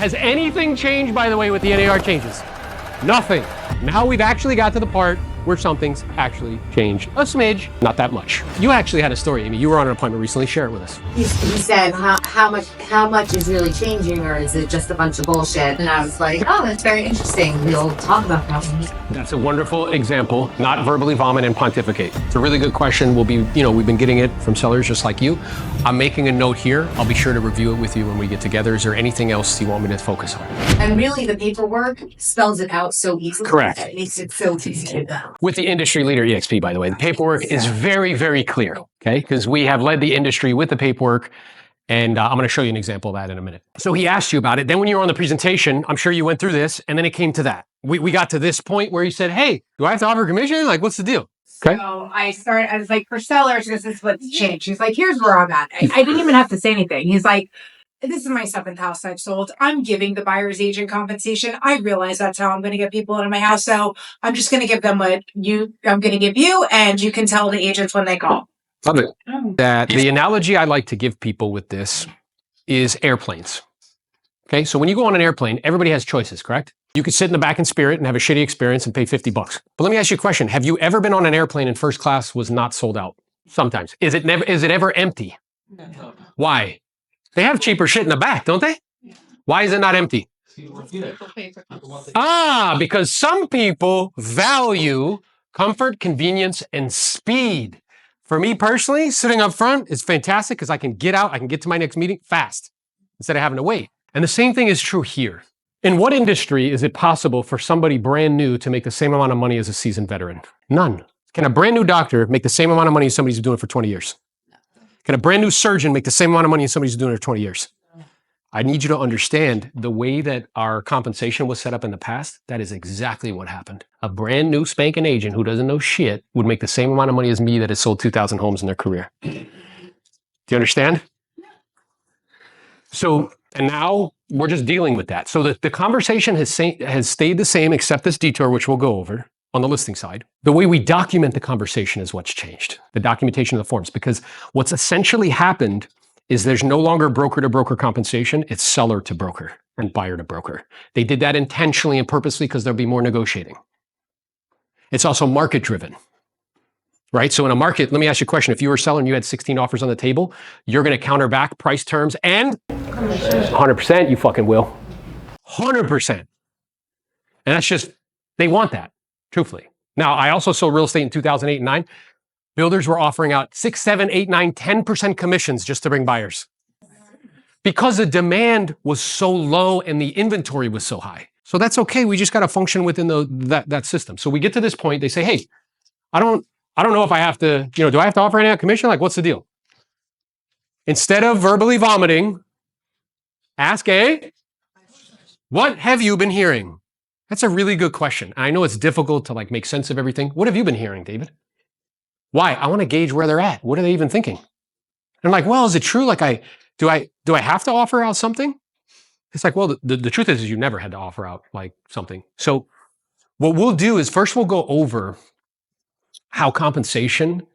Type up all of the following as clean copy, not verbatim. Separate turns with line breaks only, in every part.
Has anything changed, by the way, with the NAR changes? Nothing. Now we've actually got to the part where something's actually changed a smidge, not that much. You actually had a story, Amy. You were on an appointment recently. Share it with us.
He said, how much is really changing, or is it just a bunch of bullshit? And I was like, oh, that's very interesting. We'll talk about that.
That's a wonderful example. Not verbally vomit and pontificate. It's a really good question. We'll be, we've been getting it from sellers just like you. I'm making a note here. I'll be sure to review it with you when we get together. Is there anything else you want me to focus on?
And really, the paperwork spells it out so easily.
Correct.
It makes it so easy to know.
With the industry leader EXP, by the way, the paperwork is very, very clear, okay? Because we have led the industry with the paperwork, and I'm going to show you an example of that in a minute. So he asked you about it. Then when you were on the presentation, I'm sure you went through this, and then it came to that. We got to this point where he said, hey, do I have to offer commission? Like, what's the deal? Okay.
So I was like, for sellers, this is what's changed. He's like, here's where I'm at. I didn't even have to say anything. He's like, this is my 7th house I've sold. I'm giving the buyer's agent compensation. I realize that's how I'm going to get people into my house. So I'm just going to give them what I'm going to give you, and you can tell the agents when they call.
Love it. That the analogy I like to give people with this is airplanes. Okay, so when you go on an airplane, everybody has choices, correct? You could sit in the back in Spirit and have a shitty experience and pay $50. But let me ask you a question. Have you ever been on an airplane and first class was not sold out? Sometimes. Is it ever empty? No. Why? They have cheaper shit in the back, don't they? Yeah. Why is it not empty? Because some people value comfort, convenience, and speed. For me personally, sitting up front is fantastic because I can get out, I can get to my next meeting fast instead of having to wait. And the same thing is true here. In what industry is it possible for somebody brand new to make the same amount of money as a seasoned veteran? None. Can a brand new doctor make the same amount of money as somebody who's doing it for 20 years? Can a brand new surgeon make the same amount of money as somebody who's doing it for 20 years? I need you to understand the way that our compensation was set up in the past. That is exactly what happened. A brand new spanking agent who doesn't know shit would make the same amount of money as me that has sold 2,000 homes in their career. Do you understand? So, and now we're just dealing with that. So the conversation has stayed the same except this detour, which we'll go over. On the listing side, the way we document the conversation is what's changed. The documentation of the forms, because what's essentially happened is there's no longer broker to broker compensation. It's seller to broker and buyer to broker. They did that intentionally and purposely because there'll be more negotiating. It's also market driven, right? So in a market, let me ask you a question. If you were a seller and you had 16 offers on the table, you're going to counter back price terms and 100%, you fucking will. 100%. And that's just, they want that. Truthfully. Now, I also sold real estate in 2008 and 9. Builders were offering out 6, 7, 8, 9, 10% commissions just to bring buyers. Because the demand was so low and the inventory was so high. So that's okay. We just got to function within that system. So we get to this point, they say, hey, I don't know if I have to, do I have to offer any commission? Like, what's the deal? Instead of verbally vomiting, ask what have you been hearing? That's a really good question. I know it's difficult to make sense of everything. What have you been hearing, David? Why? I want to gauge where they're at. What are they even thinking? And I'm like, well, is it true? Do I have to offer out something? It's like, well, the truth is you never had to offer out something. So what we'll do is first we'll go over how compensation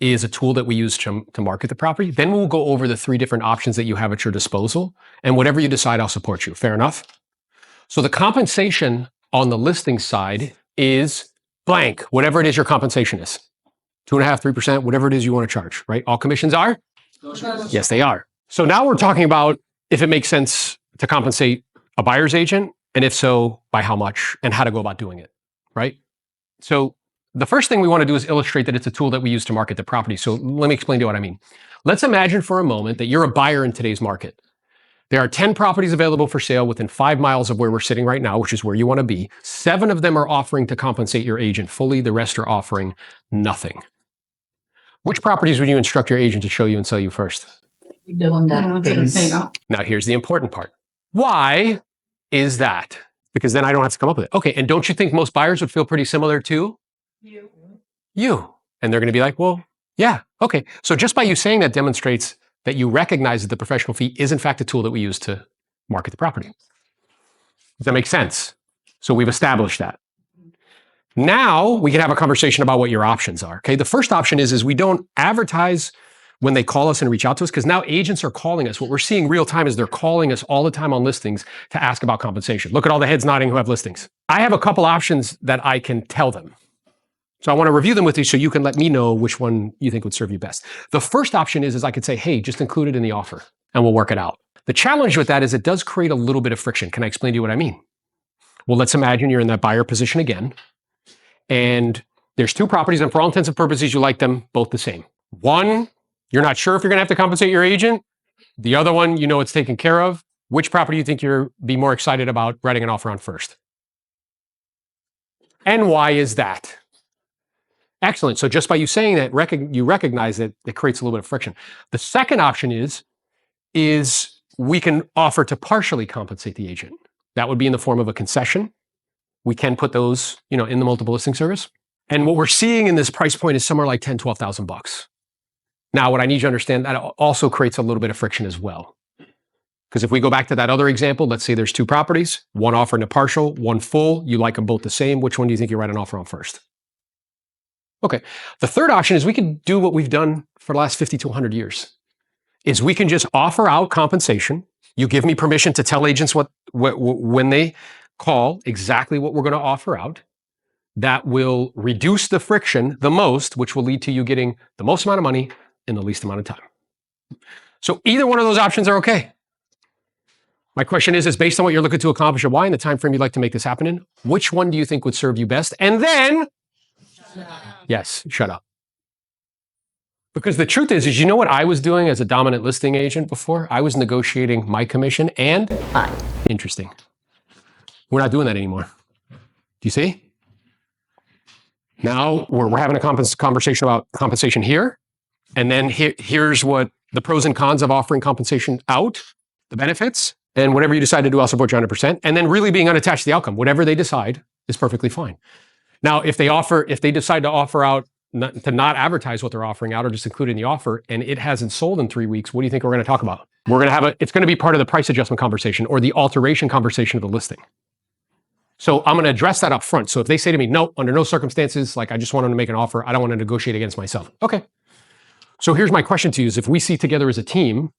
is a tool that we use to market the property. Then we'll go over the 3 different options that you have at your disposal. And whatever you decide, I'll support you. Fair enough? So the compensation on the listing side is blank, whatever it is your compensation is. 2.5%, 3%, whatever it is you want to charge, right? All commissions are? Yes, they are. So now we're talking about if it makes sense to compensate a buyer's agent, and if so, by how much, and how to go about doing it, right? So the first thing we want to do is illustrate that it's a tool that we use to market the property. So let me explain to you what I mean. Let's imagine for a moment that you're a buyer in today's market. There are 10 properties available for sale within 5 miles of where we're sitting right now, which is where you want to be. 7 of them are offering to compensate your agent fully. The rest are offering nothing. Which properties would you instruct your agent to show you and sell you first? Now, here's the important part. Why is that? Because then I don't have to come up with it. Okay, and don't you think most buyers would feel pretty similar to you? And they're going to be like, well, yeah, okay. So just by you saying that demonstrates that you recognize that the professional fee is in fact a tool that we use to market the property. Does that make sense? So we've established that. Now we can have a conversation about what your options are. Okay, the first option is we don't advertise, when they call us and reach out to us, because now agents are calling us. What we're seeing real time is they're calling us all the time on listings to ask about compensation. Look at all the heads nodding who have listings. I have a couple options that I can tell them. So I want to review them with you so you can let me know which one you think would serve you best. The first option is I could say, hey, just include it in the offer and we'll work it out. The challenge with that is it does create a little bit of friction. Can I explain to you what I mean? Well, let's imagine you're in that buyer position again, and there's two properties, and for all intents and purposes, you like them both the same. One, you're not sure if you're going to have to compensate your agent. The other one, you know it's taken care of. Which property do you think you'll be more excited about writing an offer on first? And why is that? Excellent. So just by you saying that, you recognize that it creates a little bit of friction. The second option is we can offer to partially compensate the agent. That would be in the form of a concession. We can put those, in the multiple listing service. And what we're seeing in this price point is somewhere like $10,000, $12,000. Now, what I need you to understand, that also creates a little bit of friction as well. Because if we go back to that other example, let's say there's two properties, one offered a partial, one full, you like them both the same. Which one do you think you write an offer on first? Okay. The third option is we can do what we've done for the last 50 to 100 years, is we can just offer out compensation. You give me permission to tell agents when they call exactly what we're going to offer out. That will reduce the friction the most, which will lead to you getting the most amount of money in the least amount of time. So either one of those options are okay. My question is based on what you're looking to accomplish and why and the time frame you'd like to make this happen in, which one do you think would serve you best? And then, yes, shut up. Because the truth is you know what I was doing as a dominant listing agent before? I was negotiating my commission and interesting. We're not doing that anymore. Do you see? Now we're having a conversation about compensation here. And then here's what the pros and cons of offering compensation out, the benefits, and whatever you decide to do, I'll support you 100%. And then really being unattached to the outcome. Whatever they decide is perfectly fine. Now, if they decide to offer out, to not advertise what they're offering out or just include it in the offer, and it hasn't sold in 3 weeks, what do you think we're going to talk about? We're going to it's going to be part of the price adjustment conversation or the alteration conversation of the listing. So I'm going to address that up front. So if they say to me, no, under no circumstances, I just want them to make an offer, I don't want to negotiate against myself. Okay. So here's my question to you is if we see together as a team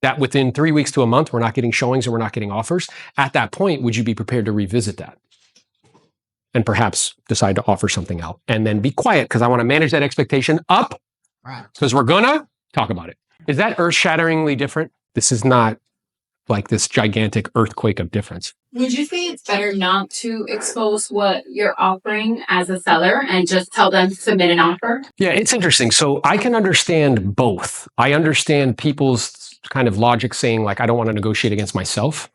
that within 3 weeks to a month, we're not getting showings and we're not getting offers, at that point, would you be prepared to revisit that? And perhaps decide to offer something out and then be quiet because I want to manage that expectation up because we're going to talk about it. Is that earth-shatteringly different? This is not like this gigantic earthquake of difference.
Would you say it's better not to expose what you're offering as a seller and just tell them to submit an offer?
Yeah, it's interesting. So I can understand both. I understand people's kind of logic saying I don't want to negotiate against myself,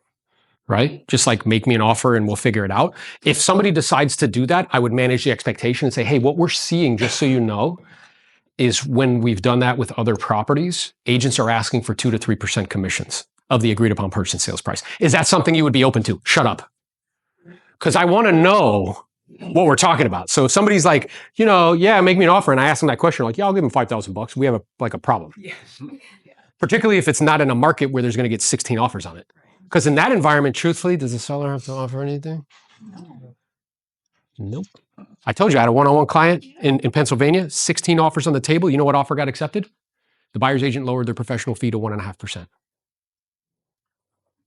right? Just make me an offer and we'll figure it out. If somebody decides to do that, I would manage the expectation and say, hey, what we're seeing, just so you know, is when we've done that with other properties, agents are asking for 2 to 3% commissions of the agreed upon purchase and sales price. Is that something you would be open to? Shut up. Because I want to know what we're talking about. So if somebody's make me an offer, and I ask them that question, yeah, I'll give them $5,000. We have a problem. Yeah. Particularly if it's not in a market where there's going to get 16 offers on it. Because in that environment, truthfully, does the seller have to offer anything? Nope. I told you I had a one-on-one client in Pennsylvania, 16 offers on the table. You know what offer got accepted? The buyer's agent lowered their professional fee to 1.5%.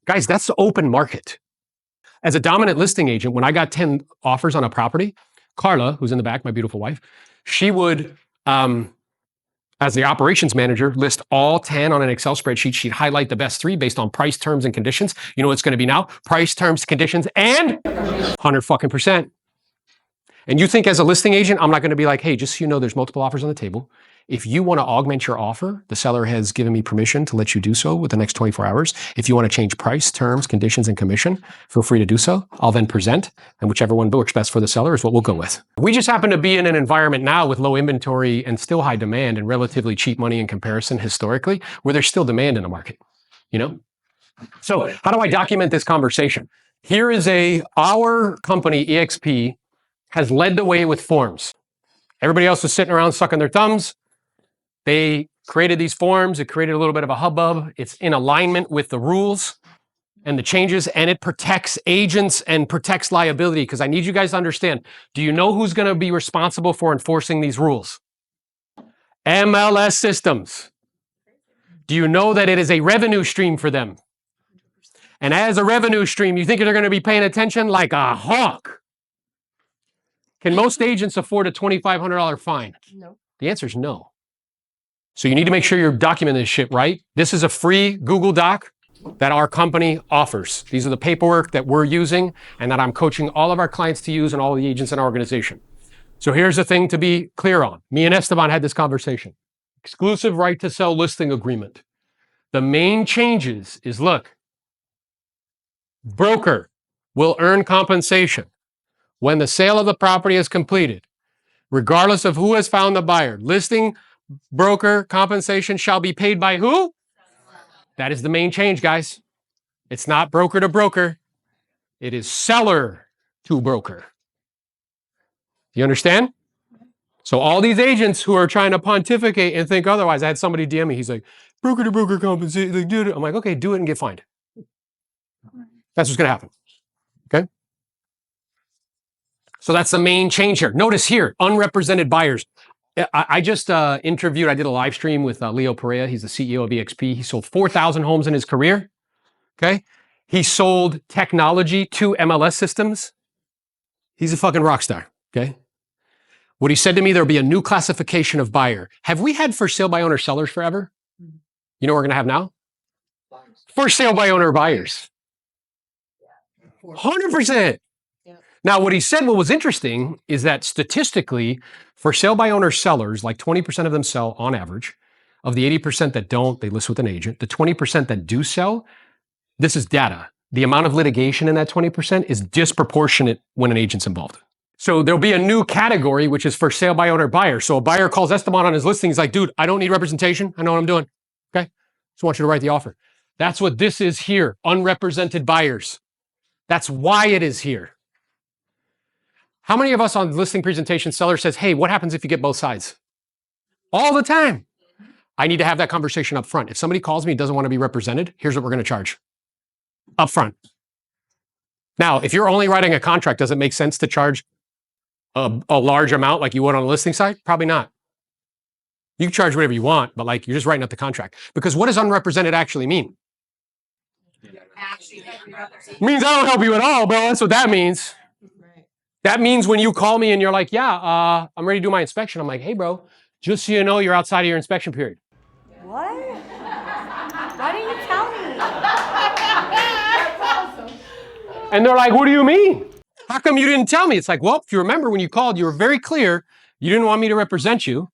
Guys, that's the open market. As a dominant listing agent, when I got 10 offers on a property, Carla, who's in the back, my beautiful wife, she would, as the operations manager, list all 10 on an Excel spreadsheet. She'd highlight the best 3 based on price, terms, and conditions. You know what it's going to be now? Price, terms, conditions, and 100%. And you think as a listing agent, I'm not going to be hey, just so you know, there's multiple offers on the table. If you want to augment your offer, the seller has given me permission to let you do so within the next 24 hours. If you want to change price, terms, conditions, and commission, feel free to do so. I'll then present, and whichever one works best for the seller is what we'll go with. We just happen to be in an environment now with low inventory and still high demand and relatively cheap money in comparison historically, where there's still demand in the market, So how do I document this conversation? Here is our company, EXP, has led the way with forms. Everybody else was sitting around sucking their thumbs. They created these forms. It created a little bit of a hubbub. It's in alignment with the rules and the changes, and it protects agents and protects liability because I need you guys to understand. Do you know who's going to be responsible for enforcing these rules? MLS systems. Do you know that it is a revenue stream for them? And as a revenue stream, you think they're going to be paying attention like a hawk? Can most agents afford a $2,500 fine?
No.
The answer is no. So you need to make sure you're documenting this shit right. This is a free Google Doc that our company offers. These are the paperwork that we're using and that I'm coaching all of our clients to use and all the agents in our organization. So here's the thing to be clear on. Me and Esteban had this conversation. Exclusive right to sell listing agreement. The main changes is, look, broker will earn compensation when the sale of the property is completed, regardless of who has found the buyer. Listing broker compensation shall be paid by who? That is the main change, guys. It's not broker to broker. It is seller to broker. You understand? So all these agents who are trying to pontificate and think otherwise, I had somebody DM me. He's like, broker to broker compensation. Like, dude, I'm like, okay, do it and get fined. That's what's going to happen. Okay? So that's the main change here. Notice here, unrepresented buyers. I just interviewed, I did a live stream with Leo Perea. He's the CEO of EXP. He sold 4,000 homes in his career. Okay? He sold technology to MLS systems. He's a fucking rock star. Okay? What he said to me, there'll be a new classification of buyer. Have we had for sale by owner sellers forever? You know what we're going to have now? For sale by owner buyers. 100%. Now, what he said, what was interesting is that statistically, for sale by owner sellers, like 20% of them sell on average. Of the 80% that don't, they list with an agent. The 20% that do sell, this is data. The amount of litigation in that 20% is disproportionate when an agent's involved. So there'll be a new category, which is for sale by owner buyer. So a buyer calls Esteban on his listing. He's like, dude, I don't need representation. I know what I'm doing. Okay. Just want you to write the offer. That's what this is here. Unrepresented buyers. That's why it is here. How many of us on listing presentation seller says, hey, what happens if you get both sides? All the time. I need to have that conversation up front. If somebody calls me and doesn't want to be represented, here's what we're going to charge. Up front. Now, if you're only writing a contract, does it make sense to charge a large amount like you would on the listing side? Probably not. You can charge whatever you want, but like you're just writing up the contract. Because what does unrepresented actually mean? It means I don't help you at all, bro. That's what that means. That means when you call me and you're like, yeah, I'm ready to do my inspection. I'm like, hey, bro, just so you know, you're outside of your inspection period.
What? Why didn't you tell me? That's awesome.
And they're like, what do you mean? How come you didn't tell me? It's like, well, if you remember when you called, you were very clear. You didn't want me to represent you.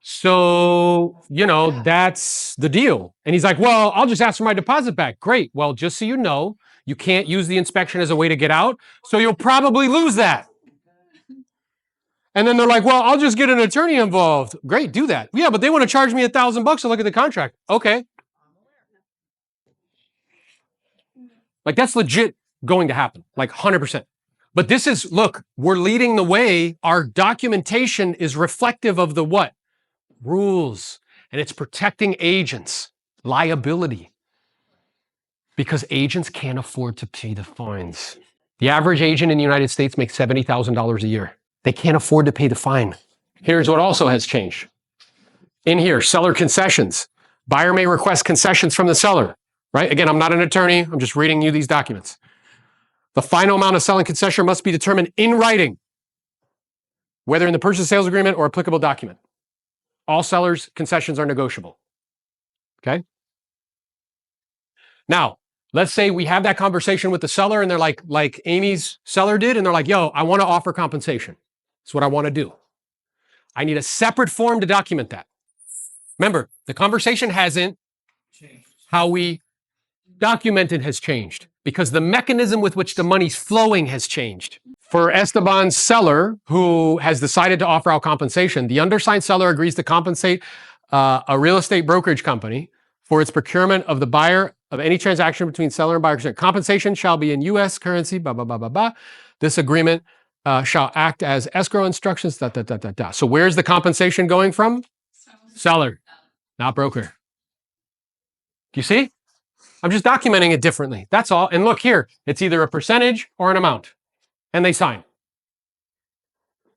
So, you know, that's the deal. And he's like, well, I'll just ask for my deposit back. Great. Well, just so you know, you can't use the inspection as a way to get out. So you'll probably lose that. And then they're like, well, I'll just get an attorney involved. Great, do that. Yeah, but they want to charge me $1,000 to look at the contract. Okay. Like that's legit going to happen, like 100%. But this is, look, we're leading the way. Our documentation is reflective of the what? Rules. And it's protecting agents, liability. Because agents can't afford to pay the fines. The average agent in the United States makes $70,000 a year. They can't afford to pay the fine. Here's what also has changed. In here, seller concessions. Buyer may request concessions from the seller, right? Again, I'm not an attorney. I'm just reading you these documents. The final amount of selling concession must be determined in writing, whether in the purchase sales agreement or applicable document. All sellers' concessions are negotiable. Okay? Now, let's say we have that conversation with the seller and they're like Amy's seller did, and they're like, yo, I want to offer compensation. That's what I want to do. I need a separate form to document that. Remember, the conversation hasn't changed. How we document it has changed because the mechanism with which the money's flowing has changed. For Esteban's seller, who has decided to offer out compensation, the undersigned seller agrees to compensate a real estate brokerage company for its procurement of the buyer of any transaction between seller and buyer. Compensation shall be in U.S. currency, blah, blah, blah, blah, blah. This agreement shall act as escrow instructions, da, da, da, da, da. So where's the compensation going from? Seller, not broker. You see? I'm just documenting it differently. That's all. And look here, it's either a percentage or an amount. And they sign.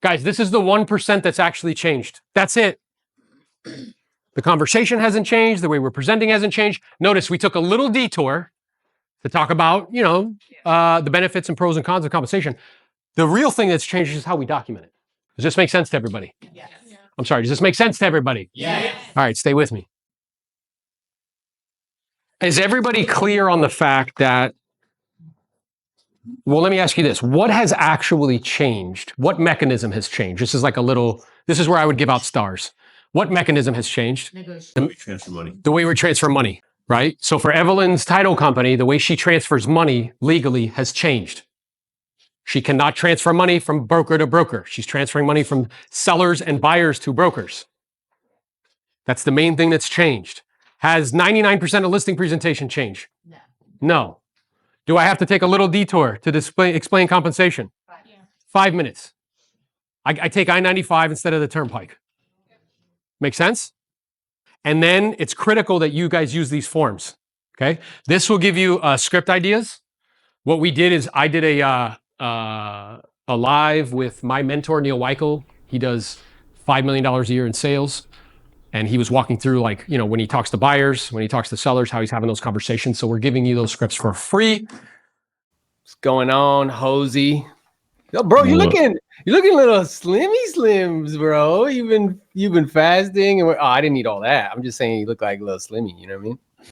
Guys, this is the 1% that's actually changed. That's it. The conversation hasn't changed. The way we're presenting hasn't changed. Notice we took a little detour to talk about, the benefits and pros and cons of compensation. The real thing that's changed is how we document it. Does this make sense to everybody?
Yes.
I'm sorry, does this make sense to everybody?
Yes.
All right, stay with me. Is everybody clear on the fact that, well, let me ask you this. What has actually changed? What mechanism has changed? This is where I would give out stars. What mechanism has changed?
Transfer money.
The way we transfer money, right? So for Evelyn's title company, the way she transfers money legally has changed. She cannot transfer money from broker to broker. She's transferring money from sellers and buyers to brokers. That's the main thing that's changed. Has 99% of listing presentation changed?
No.
No. Do I have to take a little detour to explain compensation? 5 minutes. I take I-95 instead of the turnpike. Make sense? And then it's critical that you guys use these forms. Okay. This will give you script ideas. What we did is I did a live with my mentor, Neil Weichel. He does $5 million a year in sales. And he was walking through, when he talks to buyers, when he talks to sellers, how he's having those conversations. So we're giving you those scripts for free. What's going on, Hosey? Yo, bro, you're looking a little slims, bro. You've been fasting, and I didn't eat all that. I'm just saying you look like a little slimmy. You know what I mean?